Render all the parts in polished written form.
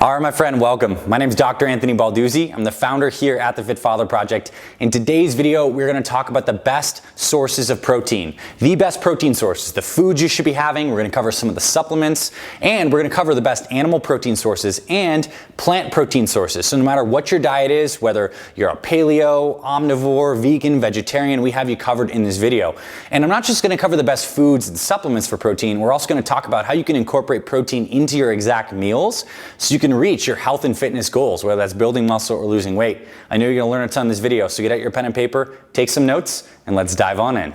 All right, my friend, welcome. My name is Dr. Anthony Balduzzi. I'm the founder here at the Fit Father Project. In today's video, we're going to talk about the best sources of protein, the best protein sources, the foods you should be having. We're going to cover some of the supplements, and we're going to cover the best animal protein sources and plant protein sources. So no matter what your diet is, whether you're a paleo, omnivore, vegan, vegetarian, we have you covered in this video. And I'm not just going to cover the best foods and supplements for protein. We're also going to talk about how you can incorporate protein into your exact meals so you can reach your health and fitness goals, whether that's building muscle or losing weight. I know you're going to learn a ton in this video, so get out your pen and paper, take some notes, and let's dive on in.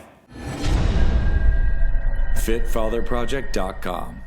FitFatherProject.com.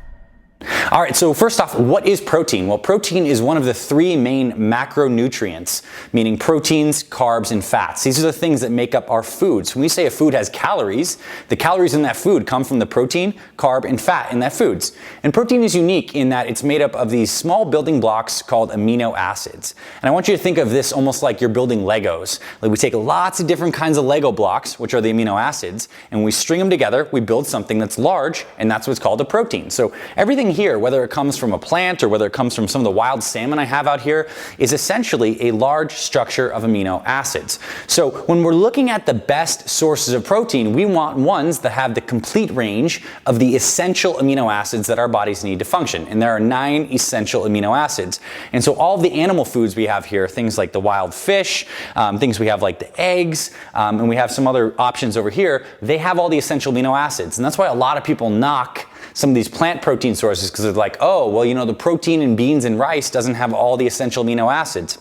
All right, so first off, what is protein? Well, protein is one of the three main macronutrients, meaning proteins, carbs, and fats. These are the things that make up our foods. When we say a food has calories, the calories in that food come from the protein, carb, and fat in that foods. And protein is unique in that it's made up of these small building blocks called amino acids. And I want you to think of this almost like you're building Legos. Like we take lots of different kinds of Lego blocks, which are the amino acids, and when we string them together, we build something that's large, and that's what's called a protein. So everything here, whether it comes from a plant or whether it comes from some of the wild salmon I have out here, is essentially a large structure of amino acids. So when we're looking at the best sources of protein, we want ones that have the complete range of the essential amino acids that our bodies need to function. And there are 9 essential amino acids. And so all of the animal foods we have here, things like the wild fish, things we have like the eggs, and we have some other options over here, they have all the essential amino acids. And that's why a lot of people knock some of these plant protein sources because they're like, oh, well, you know, the protein in beans and rice doesn't have all the essential amino acids.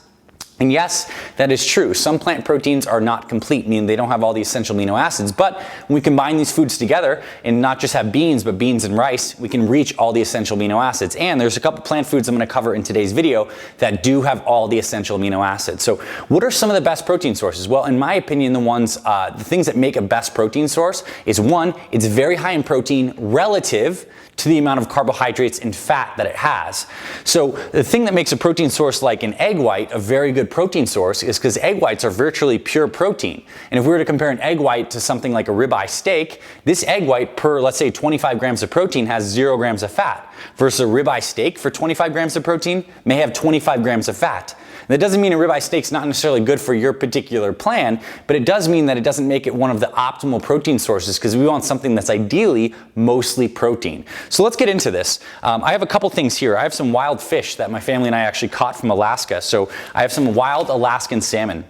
And yes, that is true. Some plant proteins are not complete, meaning they don't have all the essential amino acids. But when we combine these foods together and not just have beans, but beans and rice, we can reach all the essential amino acids. And there's a couple plant foods I'm going to cover in today's video that do have all the essential amino acids. So what are some of the best protein sources? Well, in my opinion, the things that make a best protein source is one, it's very high in protein relative to the amount of carbohydrates and fat that it has. So the thing that makes a protein source like an egg white a very good protein source is because egg whites are virtually pure protein. And if we were to compare an egg white to something like a ribeye steak, this egg white per, let's say, 25 grams of protein has 0 grams of fat, versus a ribeye steak for 25 grams of protein may have 25 grams of fat. That doesn't mean a ribeye steak's not necessarily good for your particular plan, but it does mean that it doesn't make it one of the optimal protein sources because we want something that's ideally mostly protein. So let's get into this. I have a couple things here. I have some wild fish that my family and I actually caught from Alaska. So I have some wild Alaskan salmon.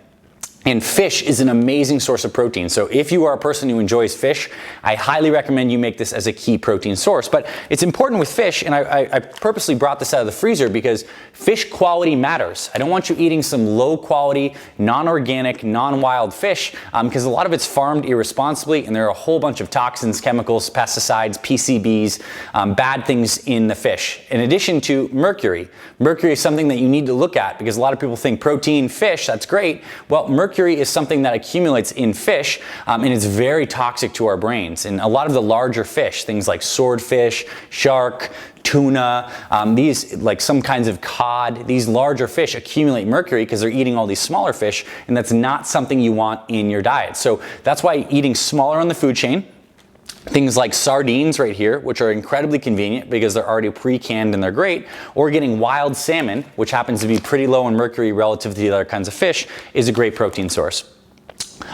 And fish is an amazing source of protein. So if you are a person who enjoys fish, I highly recommend you make this as a key protein source. But it's important with fish, and I purposely brought this out of the freezer because fish quality matters. I don't want you eating some low quality, non-organic, non-wild fish because a lot of it's farmed irresponsibly and there are a whole bunch of toxins, chemicals, pesticides, PCBs, bad things in the fish. In addition to mercury. Mercury is something that you need to look at because a lot of people think protein, fish, that's great. Well, mercury is something that accumulates in fish and it's very toxic to our brains. And a lot of the larger fish, things like swordfish, shark, tuna, these like some kinds of cod, these larger fish accumulate mercury because they're eating all these smaller fish, and that's not something you want in your diet. So that's why eating smaller on the food chain, things like sardines right here, which are incredibly convenient because they're already pre-canned and they're great, or getting wild salmon, which happens to be pretty low in mercury relative to the other kinds of fish, is a great protein source.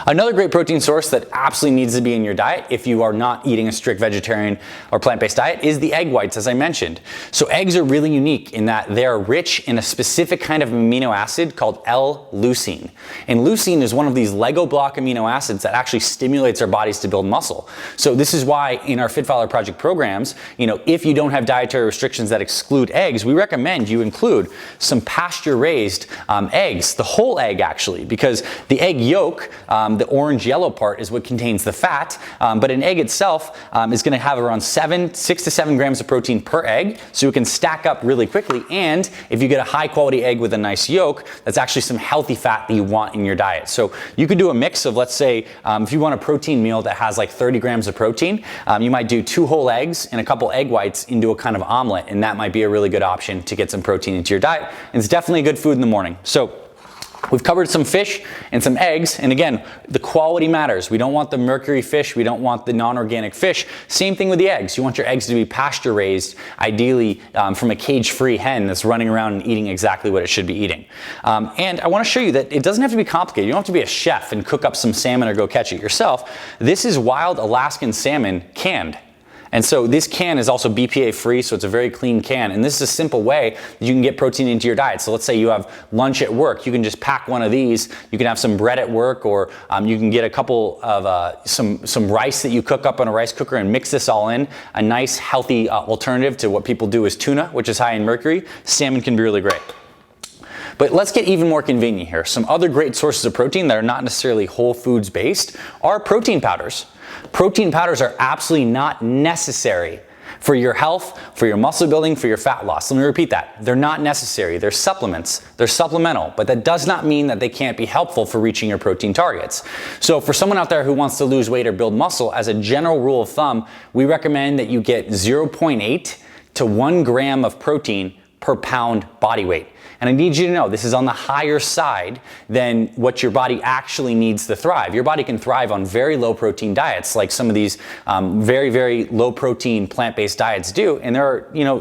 Another great protein source that absolutely needs to be in your diet if you are not eating a strict vegetarian or plant-based diet is the egg whites, as I mentioned. So eggs are really unique in that they are rich in a specific kind of amino acid called L-leucine. And leucine is one of these Lego block amino acids that actually stimulates our bodies to build muscle. So this is why in our Fit Father Project programs, if you don't have dietary restrictions that exclude eggs, we recommend you include some pasture-raised eggs, the whole egg actually, because the egg yolk, the orange yellow part is what contains the fat, but an egg itself is going to have around 6 to 7 grams of protein per egg, so it can stack up really quickly. And if you get a high quality egg with a nice yolk, that's actually some healthy fat that you want in your diet. So you could do a mix of, let's say, if you want a protein meal that has like 30 grams of protein, you might do 2 whole eggs and a couple egg whites into a kind of omelet, and that might be a really good option to get some protein into your diet. And it's definitely a good food in the morning. So We've covered some fish and some eggs, and again, the quality matters. We don't want the mercury fish, we don't want the non-organic fish. Same thing with the eggs. You want your eggs to be pasture raised, ideally from a cage-free hen that's running around and eating exactly what it should be eating. And I want to show you that it doesn't have to be complicated. You don't have to be a chef and cook up some salmon or go catch it yourself. This is wild Alaskan salmon canned. And so this can is also BPA free, so it's a very clean can. And this is a simple way that you can get protein into your diet. So let's say you have lunch at work, you can just pack one of these. You can have some bread at work, or you can get a couple of some rice that you cook up in a rice cooker and mix this all in. A nice healthy alternative to what people do is tuna, which is high in mercury. Salmon can be really great. But let's get even more convenient here. Some other great sources of protein that are not necessarily whole foods based are protein powders. Protein powders are absolutely not necessary for your health, for your muscle building, for your fat loss. Let me repeat that. They're not necessary. They're supplements. They're supplemental, but that does not mean that they can't be helpful for reaching your protein targets. So for someone out there who wants to lose weight or build muscle, as a general rule of thumb, we recommend that you get 0.8 to 1 gram of protein per pound body weight. And I need you to know this is on the higher side than what your body actually needs to thrive. Your body can thrive on very low protein diets, like some of these very, very low protein plant-based diets do. And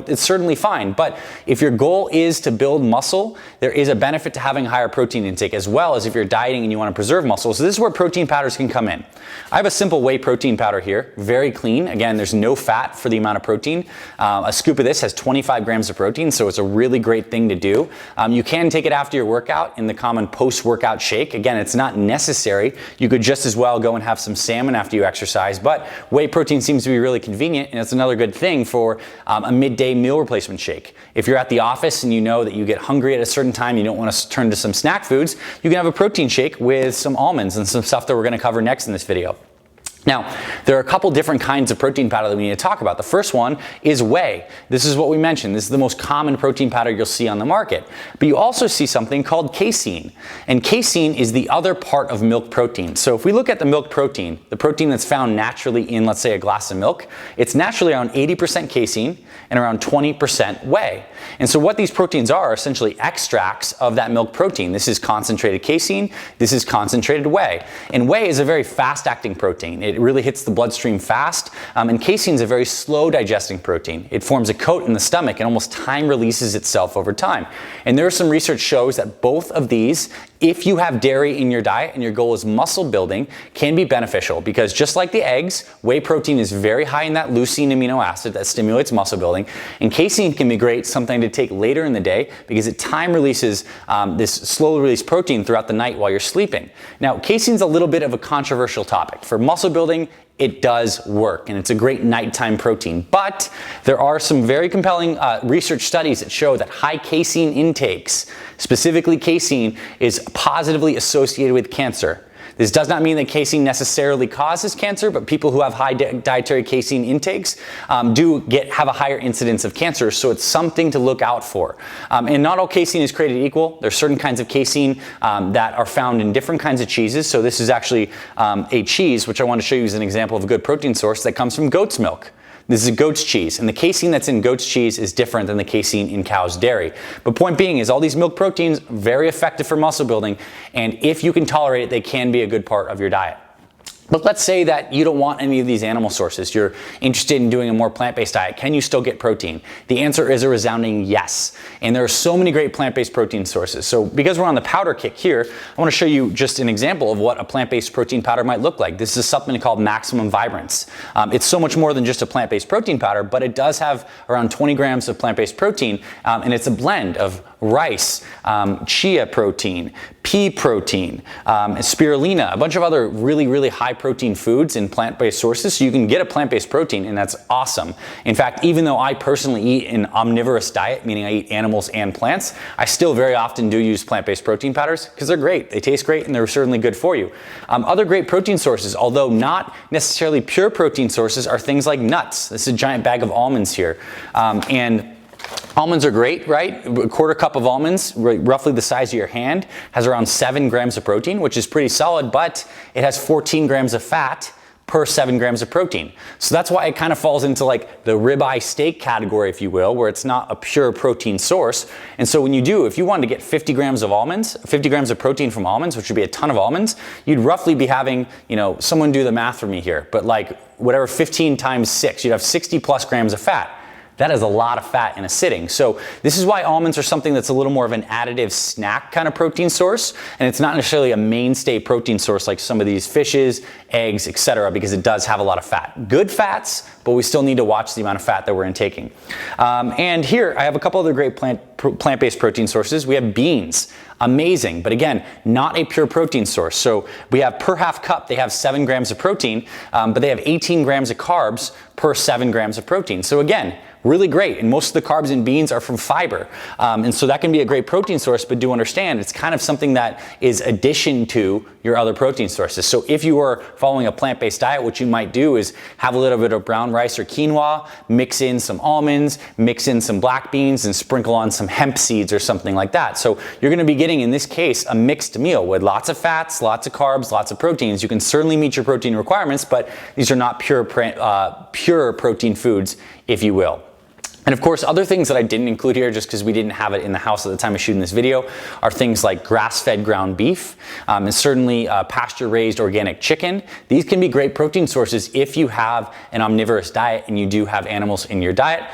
it's certainly fine. But if your goal is to build muscle, there is a benefit to having a higher protein intake, as well as if you're dieting and you want to preserve muscle. So this is where protein powders can come in. I have a simple whey protein powder here, very clean. Again, there's no fat for the amount of protein. A scoop of this has 25 grams of protein, so it's a really great thing to do. You can take it after your workout in the common post-workout shake. Again, it's not necessary. You could just as well go and have some salmon after you exercise, but whey protein seems to be really convenient, and it's another good thing for a midday meal replacement shake. If you're at the office and you know that you get hungry at a certain time, you don't want to turn to some snack foods, you can have a protein shake with some almonds and some stuff that we're going to cover next in this video. Now, there are a couple different kinds of protein powder that we need to talk about. The first one is whey. This is what we mentioned. This is the most common protein powder you'll see on the market. But you also see something called casein. And casein is the other part of milk protein. So if we look at the milk protein, the protein that's found naturally in, let's say, a glass of milk, it's naturally around 80% casein and around 20% whey. And so what these proteins are essentially extracts of that milk protein. This is concentrated casein, this is concentrated whey. And whey is a very fast-acting protein. It really hits the bloodstream fast, and casein is a very slow digesting protein. It forms a coat in the stomach and almost time releases itself over time. And there is some research shows that both of these, if you have dairy in your diet and your goal is muscle building, can be beneficial, because just like the eggs, whey protein is very high in that leucine amino acid that stimulates muscle building, and casein can be great, something to take later in the day because it time releases this slow release protein throughout the night while you're sleeping. Now, casein is a little bit of a controversial topic. For muscle building, it does work, and it's a great nighttime protein. But there are some very compelling research studies that show that high casein intakes, specifically casein, is positively associated with cancer. This does not mean that casein necessarily causes cancer, but people who have high dietary casein intakes have a higher incidence of cancer, so it's something to look out for. And not all casein is created equal. There's certain kinds of casein that are found in different kinds of cheeses. So this is actually a cheese, which I want to show you as an example of a good protein source that comes from goat's milk. This is a goat's cheese, and the casein that's in goat's cheese is different than the casein in cow's dairy. But point being is all these milk proteins, very effective for muscle building, and if you can tolerate it, they can be a good part of your diet. But let's say that you don't want any of these animal sources. You're interested in doing a more plant-based diet. Can you still get protein? The answer is a resounding yes. And there are so many great plant-based protein sources. So because we're on the powder kick here, I want to show you just an example of what a plant-based protein powder might look like. This is a supplement called Maximum Vibrance. It's so much more than just a plant-based protein powder, but it does have around 20 grams of plant-based protein, and it's a blend of rice, chia protein, pea protein, spirulina, a bunch of other really, really high protein foods in plant-based sources. So you can get a plant-based protein, and that's awesome. In fact, even though I personally eat an omnivorous diet, meaning I eat animals and plants, I still very often do use plant-based protein powders because they're great. They taste great and they're certainly good for you. Other great protein sources, although not necessarily pure protein sources, are things like nuts. This is a giant bag of almonds here. And almonds are great, right? A quarter cup of almonds, roughly the size of your hand, has around 7 grams of protein, which is pretty solid, but it has 14 grams of fat, per 7 grams of protein. So that's why it kind of falls into like the ribeye steak category, if you will, where it's not a pure protein source. And so when you do, if you wanted to get 50 grams of almonds, 50 grams of protein from almonds, which would be a ton of almonds, you'd roughly be having, someone do the math for me here, but like whatever 15 times 6, you'd have 60 plus grams of fat. That is a lot of fat in a sitting. So this is why almonds are something that's a little more of an additive snack kind of protein source, and it's not necessarily a mainstay protein source like some of these fishes, eggs, etc., because it does have a lot of fat. Good fats, but we still need to watch the amount of fat that we're intaking. And here I have a couple other great plant-based protein sources. We have beans. Amazing, but again, not a pure protein source. So we have per half cup, they have 7 grams of protein, but they have 18 grams of carbs per 7 grams of protein. So again, really great, and most of the carbs in beans are from fiber, and so that can be a great protein source, but do understand it's kind of something that is addition to your other protein sources. So if you are following a plant-based diet, what you might do is have a little bit of brown rice or quinoa, mix in some almonds, mix in some black beans, and sprinkle on some hemp seeds or something like that. So you're going to be getting, in this case, a mixed meal with lots of fats, lots of carbs, lots of proteins. You can certainly meet your protein requirements, but these are not pure protein foods, if you will. And of course, other things that I didn't include here, just because we didn't have it in the house at the time of shooting this video, are things like grass-fed ground beef, and certainly pasture-raised organic chicken. These can be great protein sources if you have an omnivorous diet and you do have animals in your diet.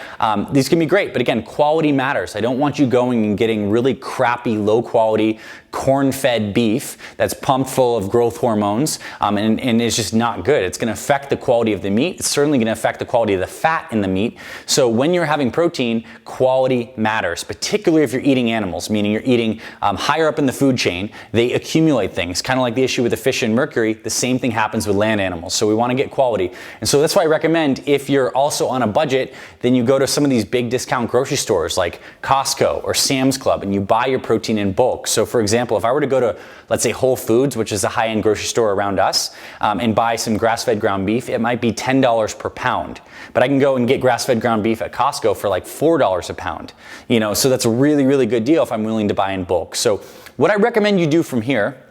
These can be great, but again, quality matters. I don't want you going and getting really crappy, low-quality, corn-fed beef that's pumped full of growth hormones, and it's just not good. It's going to affect the quality of the meat. It's certainly going to affect the quality of the fat in the meat. So when you're having protein, quality matters, particularly if you're eating animals, meaning you're eating higher up in the food chain. They accumulate things, kind of like the issue with the fish and mercury. The same thing happens with land animals. So we want to get quality. And so that's why I recommend, if you're also on a budget, then you go to some of these big discount grocery stores like Costco or Sam's Club, and you buy your protein in bulk. So for example, if I were to go to, let's say, Whole Foods, which is a high-end grocery store around us, and buy some grass-fed ground beef, it might be $10 per pound. But I can go and get grass-fed ground beef at Costco for like $4 a pound. So that's a really, really good deal if I'm willing to buy in bulk. So what I recommend you do from here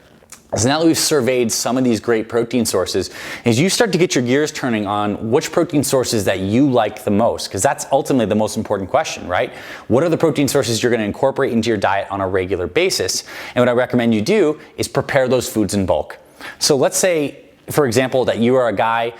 is, now that we've surveyed some of these great protein sources, is you start to get your gears turning on which protein sources that you like the most, because that's ultimately the most important question, right? What are the protein sources you're going to incorporate into your diet on a regular basis? And what I recommend you do is prepare those foods in bulk. So let's say, for example, that you are a guy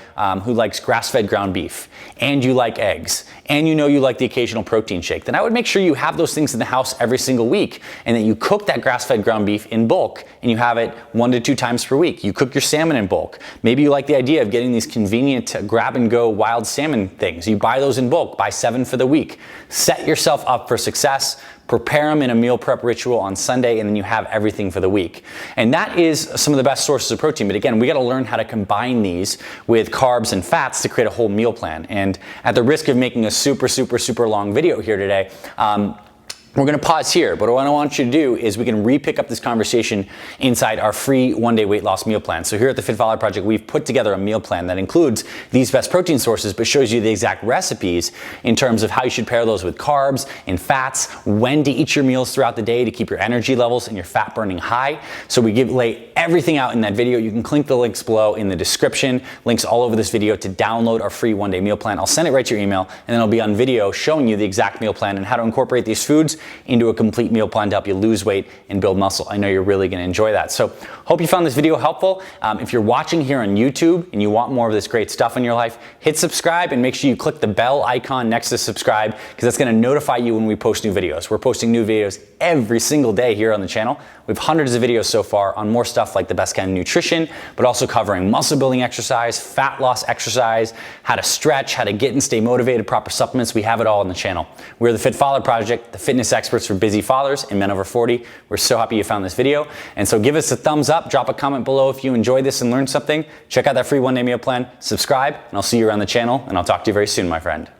who likes grass-fed ground beef, and you like eggs, and you like the occasional protein shake, then I would make sure you have those things in the house every single week, and that you cook that grass-fed ground beef in bulk, and you have it 1 to 2 times per week. You cook your salmon in bulk. Maybe you like the idea of getting these convenient grab-and-go wild salmon things. You buy those in bulk, buy 7 for the week. Set yourself up for success. Prepare them in a meal prep ritual on Sunday, and then you have everything for the week. And that is some of the best sources of protein. But again, we got to learn how to combine these with carbs and fats to create a whole meal plan. And at the risk of making a super, super, super long video here today, we're going to pause here, but what I want you to do is we can re-pick up this conversation inside our free one-day weight loss meal plan. So here at the Fit Father Project, we've put together a meal plan that includes these best protein sources, but shows you the exact recipes in terms of how you should pair those with carbs and fats, when to eat your meals throughout the day to keep your energy levels and your fat burning high. So we lay everything out in that video. You can click the links below in the description, links all over this video to download our free one-day meal plan. I'll send it right to your email, and then it'll be on video showing you the exact meal plan and how to incorporate these foods into a complete meal plan to help you lose weight and build muscle. I know you're really going to enjoy that. So hope you found this video helpful. If you're watching here on YouTube and you want more of this great stuff in your life, hit subscribe and make sure you click the bell icon next to subscribe, because that's going to notify you when we post new videos. We're posting new videos every single day here on the channel. We have hundreds of videos so far on more stuff like the best kind of nutrition, but also covering muscle building exercise, fat loss exercise, how to stretch, how to get and stay motivated, proper supplements. We have it all on the channel. We're the Fit Father Project, the fitness experts for busy fathers and men over 40. We're so happy you found this video. And so give us a thumbs up, drop a comment below if you enjoyed this and learned something. Check out that free one-day meal plan, subscribe, and I'll see you around the channel, and I'll talk to you very soon, my friend.